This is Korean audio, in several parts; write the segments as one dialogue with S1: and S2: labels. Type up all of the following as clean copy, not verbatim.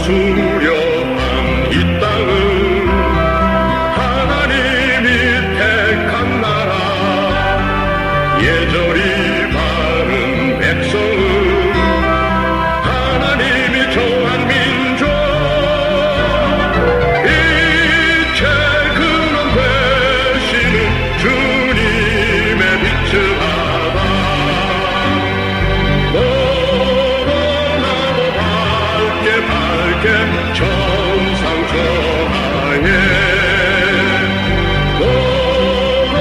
S1: 수려한 이 땅은 하나님이 택한 나라, 예절이 바른 백성은 하나님이 정한 민족. 이제 그런 되시는 주님의 빛을 받아 너로 나도 밝게 정상 전하에 너로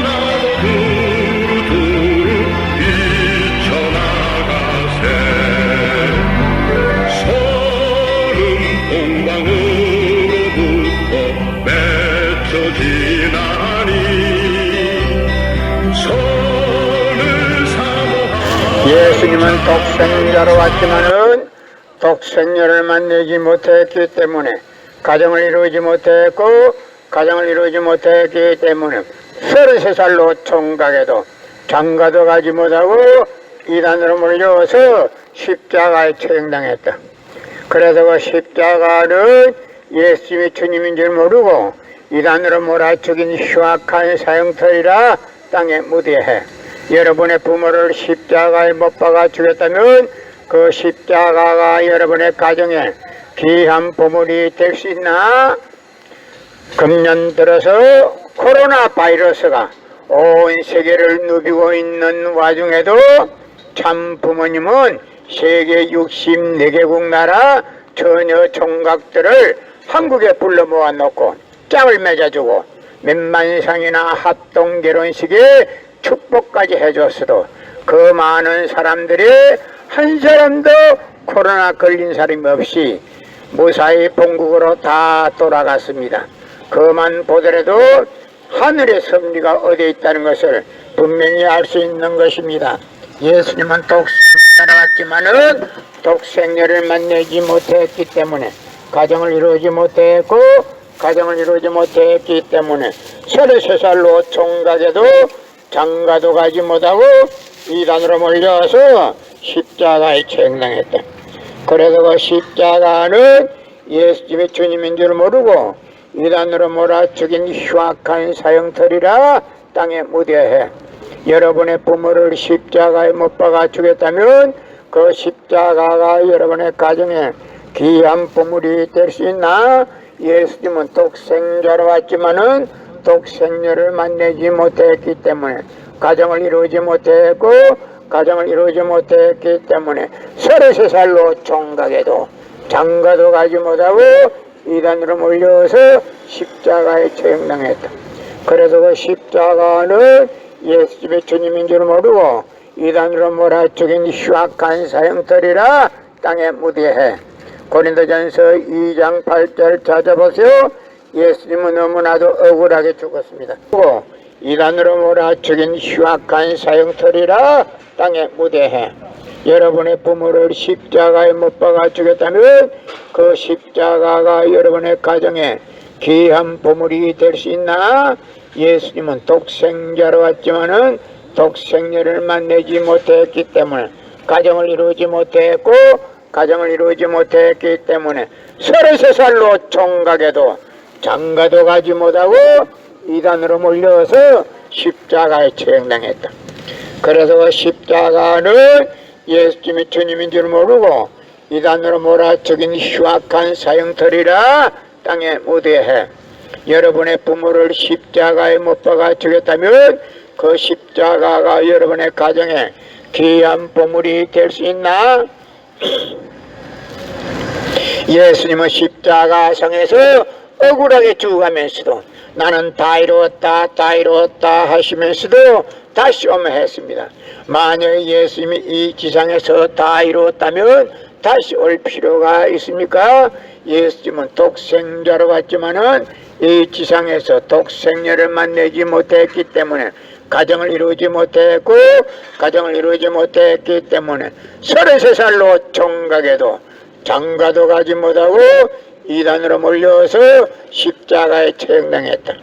S1: 나도 두루두루 비쳐나가세. 서른 동방으로부터 맺혀지나니 선을 사모하라.
S2: 예수님은 독생자로 왔지만은 독생녀를 만나지 못했기 때문에 가정을 이루지 못했고 가정을 이루지 못했기 때문에 33살로 총각에도 장가도 가지 못하고 이단으로 몰려서 십자가에 처형당했다. 그래서 그 십자가는 예수님이 주님인 줄 모르고 이단으로 몰아죽인 흉악한 사형터이라 땅에 무대해. 여러분의 부모를 십자가에 못 박아 죽였다면 그 십자가가 여러분의 가정에 귀한 보물이 될 수 있나? 금년 들어서 코로나 바이러스가 온 세계를 누비고 있는 와중에도 참 부모님은 세계 64개국 나라 처녀 총각들을 한국에 불러 모아놓고 짝을 맺어주고 몇만상이나 합동 결혼식에 축복까지 해줬어도 그 많은 사람들이 한 사람도 코로나 걸린 사람이 없이 무사히 본국으로 다 돌아갔습니다. 그만 보더라도 하늘의 섭리가 어디에 있다는 것을 분명히 알 수 있는 것입니다. 예수님은 독생자로 왔지만은 독생녀를 만나지 못했기 때문에 가정을 이루지 못했고 가정을 이루지 못했기 때문에 33살로 총각에도 장가도 가지 못하고 이단으로 몰려서 십자가에 처형당했다. 그래서 그 십자가는 예수님이 주님인 줄 모르고 이단으로 몰아죽인 흉악한 사형터리라 땅에 무대해. 여러분의 부모를 십자가에 못 박아 죽였다면 그 십자가가 여러분의 가정에 귀한 보물이 될 수 있나? 예수님은 독생자로 왔지만은 독생녀를 만나지 못했기 때문에 가정을 이루지 못했고 가정을 이루지 못했기 때문에 33살로 총각에도 장가도 가지 못하고 이단으로 몰려서 십자가에 처형당했다. 그래서 그 십자가는 예수님의 주님인 줄 모르고 이단으로 몰아죽인 흉악한 사형터리라 땅에 무대해. 고린도전서 2장 8절 찾아보세요. 예수님은 너무나도 억울하게 죽었습니다. 이단으로 몰아죽인 흉악한 사형터리라 땅에 무대해. 여러분의 부모를 십자가에 못 박아 죽였다면 그 십자가가 여러분의 가정에 귀한 보물이 될 수 있나? 예수님은 독생자로 왔지만은 독생녀를 만나지 못했기 때문에 가정을 이루지 못했고 가정을 이루지 못했기 때문에 33살로 총각에도 장가도 가지 못하고 이단으로 몰려서 십자가에 처형당했다. 그래서 그 십자가는 예수님이 주님인 줄 모르고 이단으로 몰아죽인 흉악한 사형터리라 땅에 무대해. 여러분의 부모를 십자가에 못 박아 죽였다면 그 십자가가 여러분의 가정에 귀한 보물이 될 수 있나? 예수님은 십자가상에서 억울하게 죽어가면서도 나는 다 이루었다 다 이루었다 하시면서도 다시 오며 했습니다. 만약 예수님이 이 지상에서 다 이루었다면 다시 올 필요가 있습니까? 예수님은 독생자로 왔지만은 이 지상에서 독생녀를 만나지 못했기 때문에 가정을 이루지 못했고 가정을 이루지 못했기 때문에 33살로 총각에도 장가도 가지 못하고 이단으로 몰려서 십자가에 처형당했다.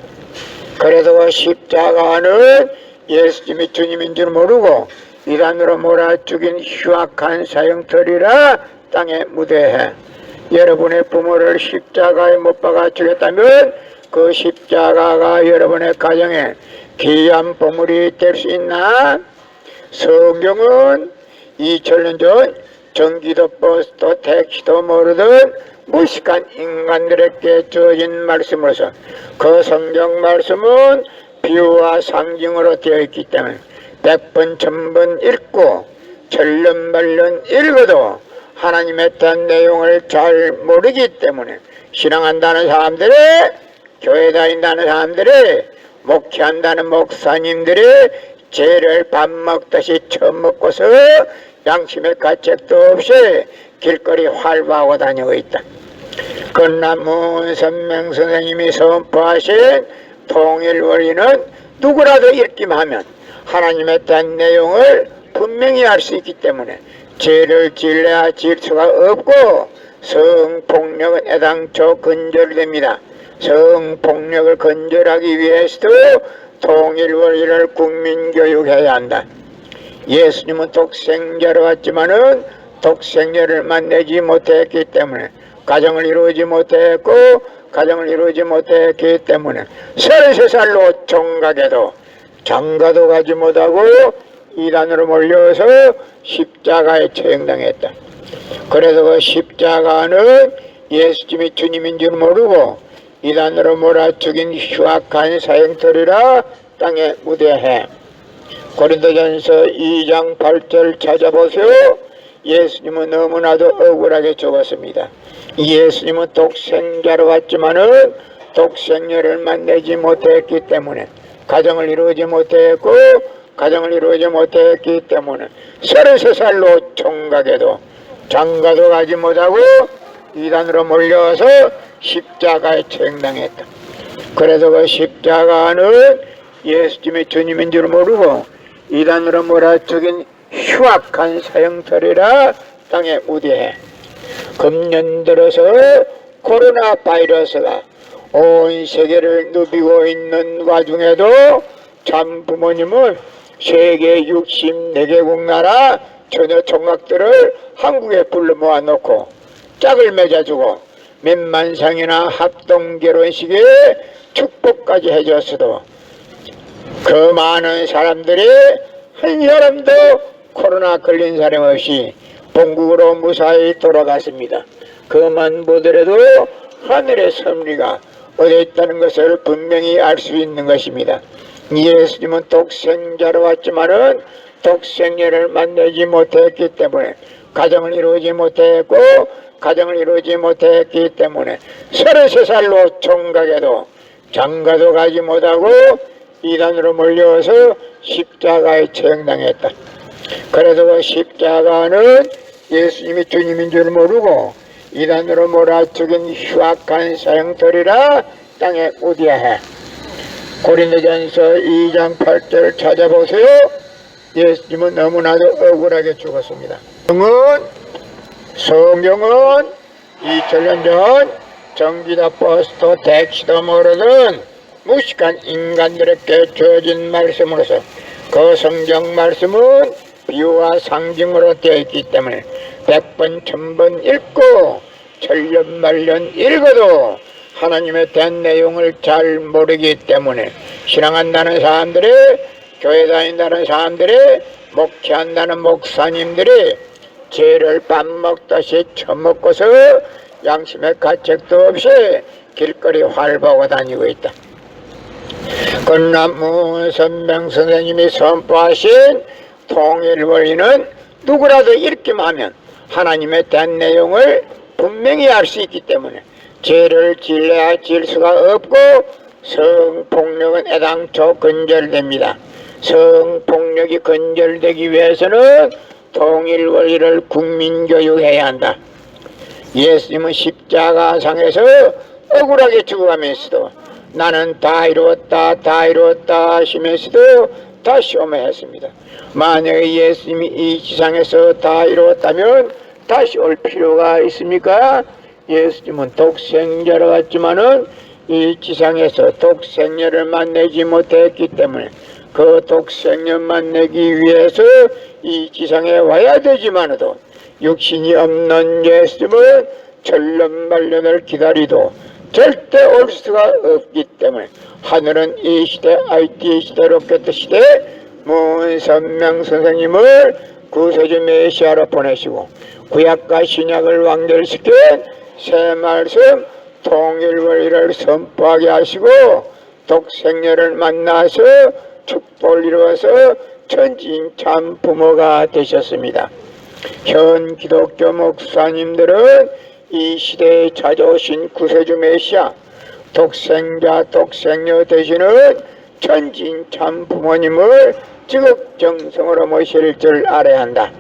S2: 그래서 그 십자가는 예수님이 주님인 줄 모르고 이단으로 몰아 죽인 흉악한 사형터리라 땅에 무대해. 여러분의 부모를 십자가에 못 박아 죽였다면 그 십자가가 여러분의 가정에 귀한 보물이 될 수 있나? 성경은 2000년 전 전기도 버스도 택시도 모르던 무식한 인간들에게 주어진 말씀으로서 그 성경 말씀은 비유와 상징으로 되어 있기 때문에 100번 1000번 읽고 천년만년 읽어도 하나님에 대한 내용을 잘 모르기 때문에 신앙한다는 사람들이, 교회 다닌다는 사람들이, 목회한다는 목사님들이 죄를 밥 먹듯이 처먹고서 양심의 가책도 없이 길거리 활보하고 다니고 있다. 그러나 문선명 선생님이 선포하신 통일원리는 누구라도 읽기만 하면 하나님에 대한 내용을 분명히 알 수 있기 때문에 죄를 질러야 질 수가 없고 성폭력은 애당초 근절됩니다. 성폭력을 근절하기 위해서도 통일원리를 국민교육해야 한다. 예수님은 독생자로 왔지만은 독생자를 만나지 못했기 때문에 가정을 이루지 못했고 가정을 이루지 못했기 때문에 33살로 총각에도 장가도 가지 못하고 이단으로 몰려서 십자가에 처형당했다. 그래서 그 십자가는 예수님이 주님인 줄 모르고 이단으로 몰아 죽인 흉악한 사형터리라 땅에 무대해. 고린도전서 2장 8절 찾아보세요. 예수님은 너무나도 억울하게 죽었습니다. 예수님은 독생자로 왔지만은 독생녀를 만나지 못했기 때문에 가정을 이루지 못했고 가정을 이루지 못했기 때문에 33살로 총각에도 장가도 가지 못하고 이단으로 몰려서 십자가에 처형당했다. 그래서 그 십자가는 예수님이 주님인 줄 모르고 이단으로 몰아 죽인 흉악한 사형터리라 땅에 무대해. 금년 들어서 코로나 바이러스가 온 세계를 누비고 있는 와중에도 참 부모님은 세계 64개국 나라 처녀 총각들을 한국에 불러 모아놓고 짝을 맺어주고 몇만상이나 합동 결혼식에 축복까지 해줬어도 그 많은 사람들이 한 사람도 코로나 걸린 사람 없이 본국으로 무사히 돌아갔습니다. 그만 보더라도 하늘의 섭리가 어디 있다는 것을 분명히 알 수 있는 것입니다. 예수님은 독생자로 왔지만은 독생녀를 만나지 못했기 때문에 가정을 이루지 못했고 가정을 이루지 못했기 때문에 33살로 총각에도 장가도 가지 못하고 이단으로 몰려서 십자가에 처형당했다. 그래서 그 십자가는 예수님이 주님인 줄 모르고 이단으로 몰아 죽인 흉악한 사형터리라 땅에 무디해. 고린도전서 2장 8절을 찾아보세요. 예수님은 너무나도 억울하게 죽었습니다. 성경은 2000년 전 전기도 버스도 택시도 모르던 무식한 인간들에게 주어진 말씀으로서 그 성경 말씀은 비유와 상징으로 되어 있기 때문에 100번 1000번 읽고 천년만년 읽어도 하나님에 대한 내용을 잘 모르기 때문에 신앙한다는 사람들이, 교회 다닌다는 사람들이, 목회한다는 목사님들이 죄를 밥 먹듯이 처먹고서 양심의 가책도 없이 길거리 활보하고 다니고 있다. 그러나 문선명 선생님이 선포하신 통일원리는 누구라도 읽기만 하면 하나님에 대한 내용을 분명히 알 수 있기 때문에 죄를 질러야 질 수가 없고 성폭력은 애당초 근절됩니다. 성폭력이 근절되기 위해서는 통일원리를 국민교육해야 한다. 예수님은 십자가상에서 억울하게 죽어가면서도 나는 다 이루었다 다 이루었다 하시면서도 다시 오매했습니다. 만약에 예수님이 이 지상에서 다 이루었다면 다시 올 필요가 있습니까? 예수님은 독생자로 왔지만은 이 지상에서 독생녀를 만나지 못했기 때문에 그 독생녀 만나기 위해서 이 지상에 와야 되지만도 육신이 없는 예수님은 천년만년을 기다리도 절대 올 수가 없기 때문에 하늘은 이 시대 IT 시대로 깨끗 시대 문선명 선생님을 구세주 메시아로 보내시고 구약과 신약을 완결시킨 새 말씀 통일원리를 선포하게 하시고 독생녀를 만나서 축복을 이루어서 천지인 참 부모가 되셨습니다. 현 기독교 목사님들은 이 시대에 찾아오신 구세주 메시아 독생자 독생녀 되시는 천지인 참 부모님을 지극정성으로 모실 줄 알아야 한다.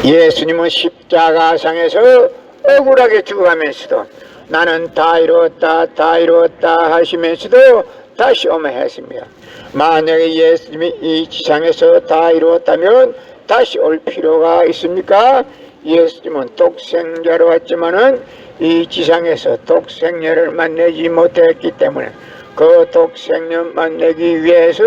S2: 예수님은 십자가상에서 억울하게 죽어가면서도 나는 다 이루었다 다 이루었다 하시면서도 다시 오며 했습니다. 만약에 예수님이 이 지상에서 다 이루었다면 다시 올 필요가 있습니까? 예수님은 독생자로 왔지만은 이 지상에서 독생녀를 만나지 못했기 때문에 그 독생녀 만나기 위해서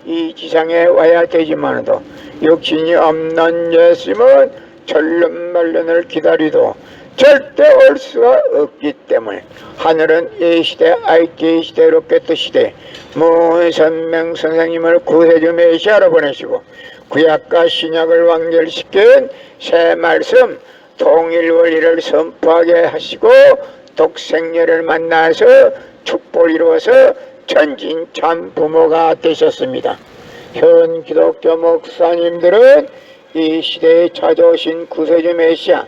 S2: 이 지상에 와야 되지만도 육신이 없는 예수님은 천년만년을 기다리도 절대 올 수가 없기 때문에 하늘은 이 시대 IT 시대로 깨끗 시대 문선명 선생님을 구세주 메시아로 보내시고 구약과 신약을 완결시킨 새 말씀 통일원리를 선포하게 하시고 독생녀를 만나서 축복을 이루어서 천진 참 부모가 되셨습니다. 현 기독교 목사님들은 이 시대에 찾아오신 구세주 메시아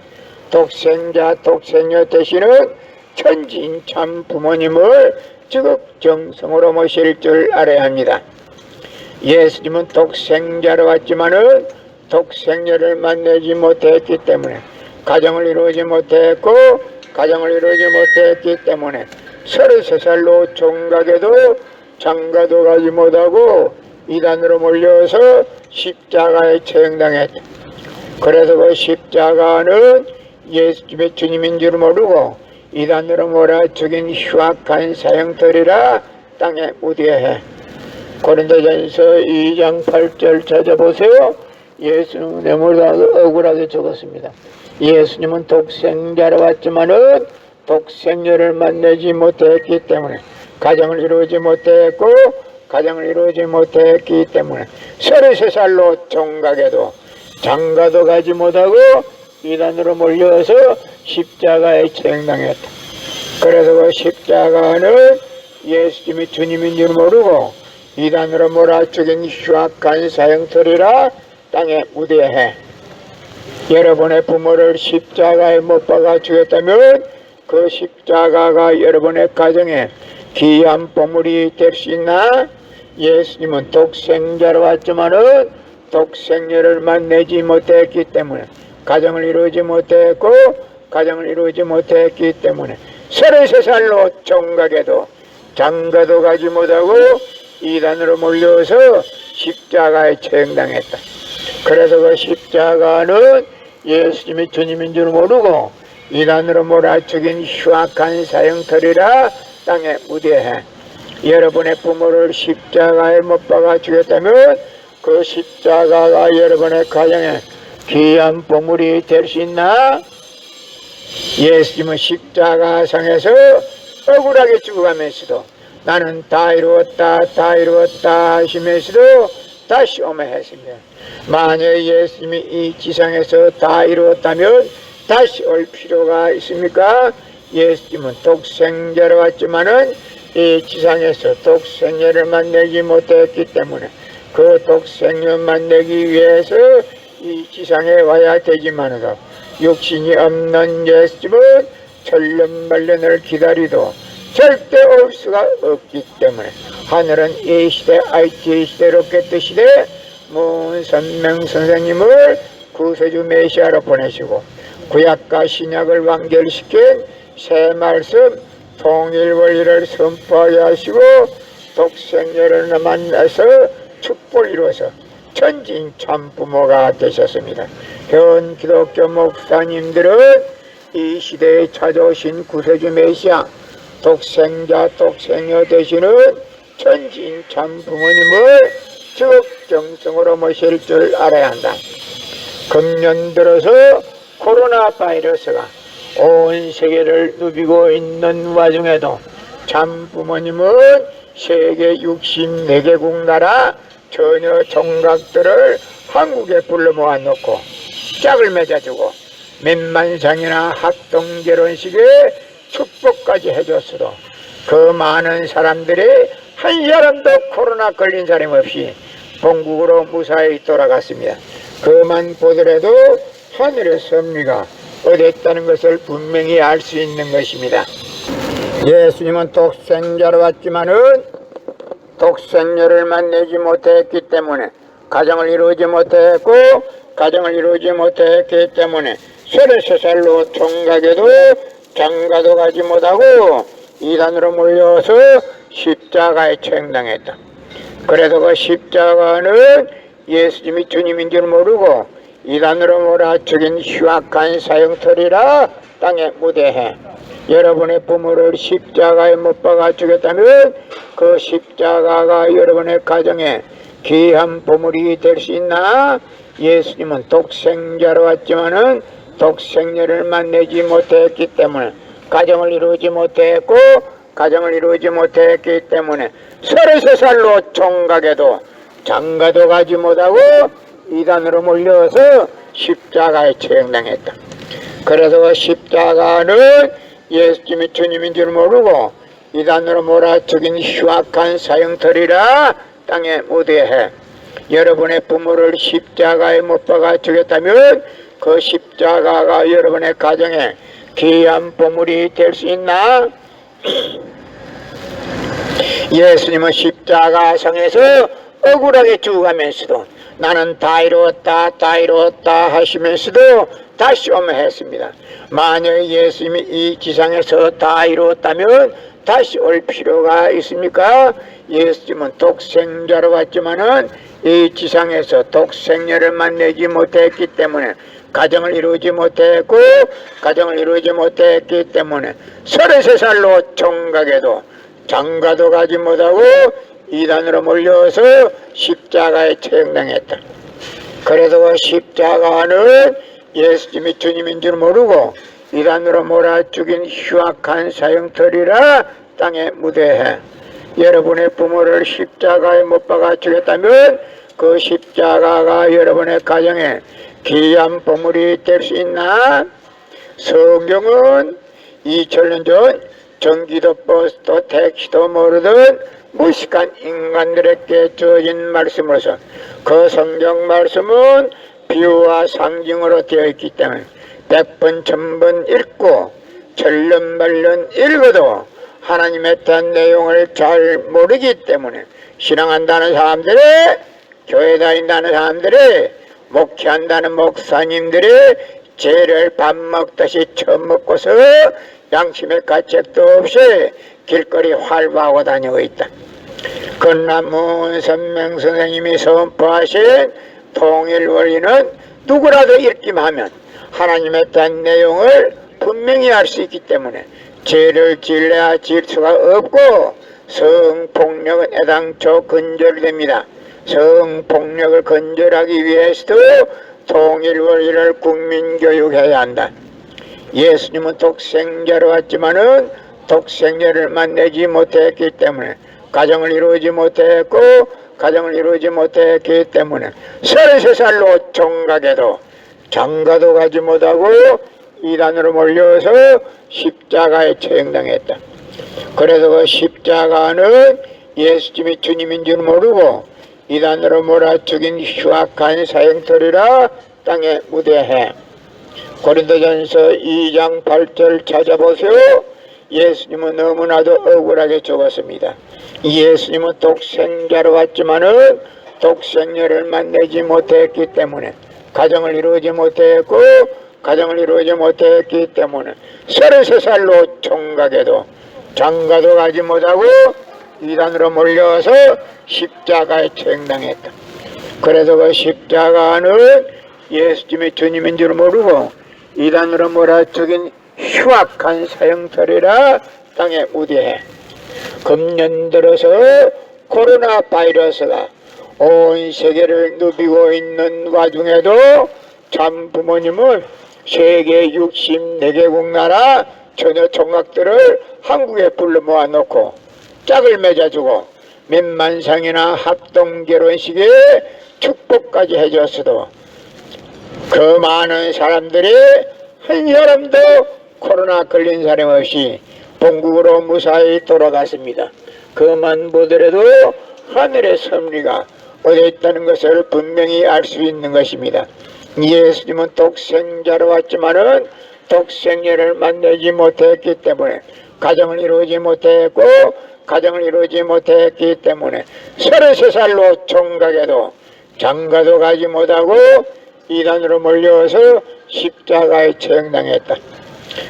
S2: 독생자 독생녀 되시는 천진 참 부모님을 지극정성으로 모실 줄 알아야 합니다. 예수님은 독생자로 왔지만은 독생녀를 만나지 못했기 때문에 가정을 이루지 못했고 가정을 이루지 못했기 때문에 33살로 종각에도 장가도 가지 못하고 이단으로 몰려서 십자가에 처형당했다. 그래서 그 십자가는 예수님의 주님인 줄 모르고 이단으로 몰아 죽인 흉악한 사형터리라 땅에 묻어야 해. 고린도전서 2장 8절 찾아보세요. 예수님은 너무나도 억울하게 죽었습니다. 예수님은 독생자로 왔지만은 독생녀를 만나지 못했기 때문에 가정을 이루지 못했고 가정을 이루지 못했기 때문에 33살로 종각에도 장가도 가지 못하고 이단으로 몰려서 십자가에 처형당했다. 그래서 그 십자가는 예수님이 주님인 줄 모르고 이단으로 몰아 죽인 흉악한 사형터리라 땅에 묻어야 해. 여러분의 부모를 십자가에 못 박아 죽였다면 그 십자가가 여러분의 가정에 귀한 보물이 될 수 있나? 예수님은 독생자로 왔지만은 독생녀를 만나지 못했기 때문에 가정을 이루지 못했고 가정을 이루지 못했기 때문에 33살로 종각에도 장가도 가지 못하고 이단으로 몰려서 십자가에 처형당했다. 그래서 그 십자가는 예수님이 주님인 줄 모르고 이단으로 몰아 죽인 흉악한 사형터리라 땅에 묻어야 해. 여러분의 부모를 십자가에 못 박아 죽였다면 그 십자가가 여러분의 가정에 귀한 보물이 될 수 있나? 예수님은 십자가상에서 억울하게 죽어가면서도 나는 다 이루었다 다 이루었다 하시면서도 다시 오며 했습니다. 만약 예수님이 이 지상에서 다 이루었다면 다시 올 필요가 있습니까? 예수님은 독생자로 왔지만은 이 지상에서 독생녀를 만나지 못했기 때문에 그 독생녀 만나기 위해서 이 지상에 와야 되지만은 육신이 없는 예수님은 천년만년을 기다리도 절대 올 수가 없기 때문에 하늘은 이 시대 IT 시대로 깨끗 시대 문선명 선생님을 구세주 메시아로 보내시고 구약과 신약을 완결시킨 새 말씀 통일원리를 선포하게 하시고 독생녀를 만나서 축복을 이루어서 천진 참 부모가 되셨습니다. 현 기독교 목사님들은 이 시대에 찾아오신 구세주 메시아 독생자 독생녀 되시는 천진 참 부모님을 적정성으로 모실 줄 알아야 한다. 금년 들어서 코로나 바이러스가 온 세계를 누비고 있는 와중에도 참 부모님은 세계 64개국 나라 전혀 정각들을 한국에 불러 모아놓고 짝을 맺어주고 몇만상이나 합동결혼식에 축복까지 해줬어도 그 많은 사람들이 한 사람도 코로나 걸린 사람 없이 본국으로 무사히 돌아갔습니다. 그만 보더라도 하늘의 섭리가 어딨다는 것을 분명히 알 수 있는 것입니다. 예수님은 독생자로 왔지만은 독생녀를 만나지 못했기 때문에 가정을 이루지 못했고 가정을 이루지 못했기 때문에 33살로 총각에도 장가도 가지 못하고 이단으로 몰려서 십자가에 처형당했다. 그래서 그 십자가는 예수님이 주님인 줄 모르고 이단으로 몰아죽인 흉악한 사형터리라 땅에 무대해 여러분의 부모를 십자가에 못 박아 죽였다면 그 십자가가 여러분의 가정에 귀한 보물이 될 수 있나? 예수님은 독생자로 왔지만은 독생녀를 만나지 못했기 때문에 가정을 이루지 못했고 가정을 이루지 못했기 때문에 33살로 총각에도 장가도 가지 못하고 이단으로 몰려서 십자가에 처형당했다. 그래서 그 십자가는 예수님이 주님인 줄 모르고 이단으로 몰아죽인 흉악한 사형터리라 땅에 무대해 여러분의 부모를 십자가에 못 박아 죽였다면 그 십자가가 여러분의 가정에 귀한 보물이 될 수 있나? 예수님은 십자가상에서 억울하게 죽어가면서도 나는 다 이루었다 다 이루었다 하시면서도 다시 오면 했습니다. 만약 예수님이 이 지상에서 다 이루었다면 다시 올 필요가 있습니까? 예수님은 독생자로 왔지만은 이 지상에서 독생녀를 만나지 못했기 때문에 가정을 이루지 못했고 가정을 이루지 못했기 때문에 33살로 총각에도 장가도 가지 못하고 이단으로 몰려서 십자가에 처형당했다. 그래서 그 십자가는 예수님이 주님인 줄 모르고 이단으로 몰아죽인 흉악한 사형터리라 땅에 무대해 여러분의 부모를 십자가에 못 박아 죽였다면 그 십자가가 여러분의 가정에 귀한 보물이 될 수 있나? 성경은 2000년 전 전기도 버스도 택시도 모르던 무식한 인간들에게 주어진 말씀으로서 그 성경 말씀은 비유와 상징으로 되어 있기 때문에 100번 1000번 읽고 절름발름 읽어도 하나님에 대한 내용을 잘 모르기 때문에 신앙한다는 사람들이 교회 다닌다는 사람들이 목회한다는 목사님들이 죄를 밥 먹듯이 처먹고서 양심의 가책도 없이 길거리 활보하고 다니고 있다. 그러나 문선명 선생님이 선포하신 통일원리는 누구라도 읽기만 하면 하나님에 대한 내용을 분명히 알 수 있기 때문에 죄를 지으려야 지을 수가 없고 성폭력은 애당초 근절됩니다. 성폭력을 근절하기 위해서도 통일원리를 국민교육해야 한다. 예수님은 독생자로 왔지만은 독생자를 만나지 못했기 때문에 가정을 이루지 못했고 가정을 이루지 못했기 때문에 33살로 총각에도 장가도 가지 못하고 이단으로 몰려서 십자가에 처형당했다. 그래서 그 십자가는 예수님이 주님인 줄 모르고 이단으로 몰아죽인 흉악한 사형터리라 땅에 무대해 고린도전서 2장 8절 찾아보세요. 예수님은 너무나도 억울하게 죽었습니다. 예수님은 독생자로 왔지만은 독생녀를 만나지 못했기 때문에 가정을 이루지 못했고 가정을 이루지 못했기 때문에 33살로 총각에도 장가도 가지 못하고 이단으로 몰려서 십자가에 처형당했다. 그래서 그 십자가는 예수님이 주님인 줄 모르고 이단으로 몰아죽인 흉악한 사형터리라 땅에 무대해 금년 들어서 코로나 바이러스가 온 세계를 누비고 있는 와중에도 참 부모님은 세계 64개국 나라 전혀 총각들을 한국에 불러 모아놓고 짝을 맺어주고 몇만상이나 합동 결혼식에 축복까지 해줬어도 그 많은 사람들이 한 사람도 코로나 걸린 사람 없이 본국으로 무사히 돌아갔습니다. 그만 보더라도 하늘의 섭리가 어디 있다는 것을 분명히 알 수 있는 것입니다. 예수님은 독생자로 왔지만은 독생자를 만나지 못했기 때문에 가정을 이루지 못했고 가정을 이루지 못했기 때문에 33살로 총각에도 장가도 가지 못하고 이단으로 몰려서 십자가에 처형당했다.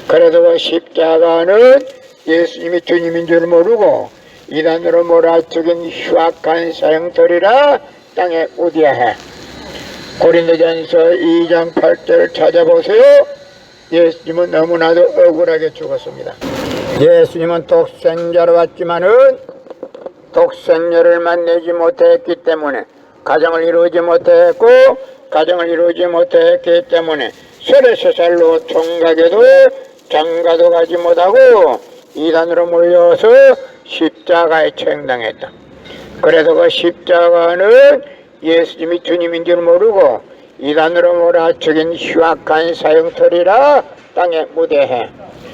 S2: 그래도 그 십자가는 예수님이 주님인 줄 모르고 이단으로 몰아죽인 흉악한 사형터리라 땅에 묻어야 해. 고린도전서 2장 8절을 찾아보세요. 예수님은 너무나도 억울하게 죽었습니다. 예수님은 독생자로 왔지만은 독생자를 만나지 못했기 때문에 가정을 이루지 못했고 가정을 이루지 못했기 때문에 33살로 총각에도 장가도 가지 못하고 이단으로 몰려서 십자가에 처형당했다. 그래서 그 십자가는 예수님이 주님인 줄 모르고 이단으로 몰아죽인 흉악한 사형터리라 땅에 묻어해.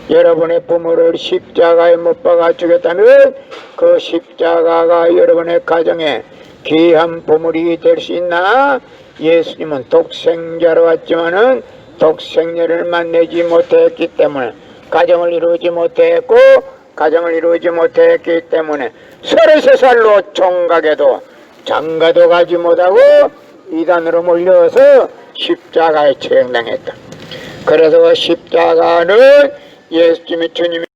S2: 여러분의 부모를 십자가에 못 박아 죽였다면 그 십자가가 여러분의 가정에 귀한 보물이 될 수 있나? 예수님은 독생자로 왔지만은 독생자를 만나지 못했기 때문에 가정을 이루지 못했고 가정을 이루지 못했기 때문에 33살로 총각에도 장가도 가지 못하고 이단으로 몰려서 십자가에 처형당했다. 그래서 그 십자가는 예수님이 주님이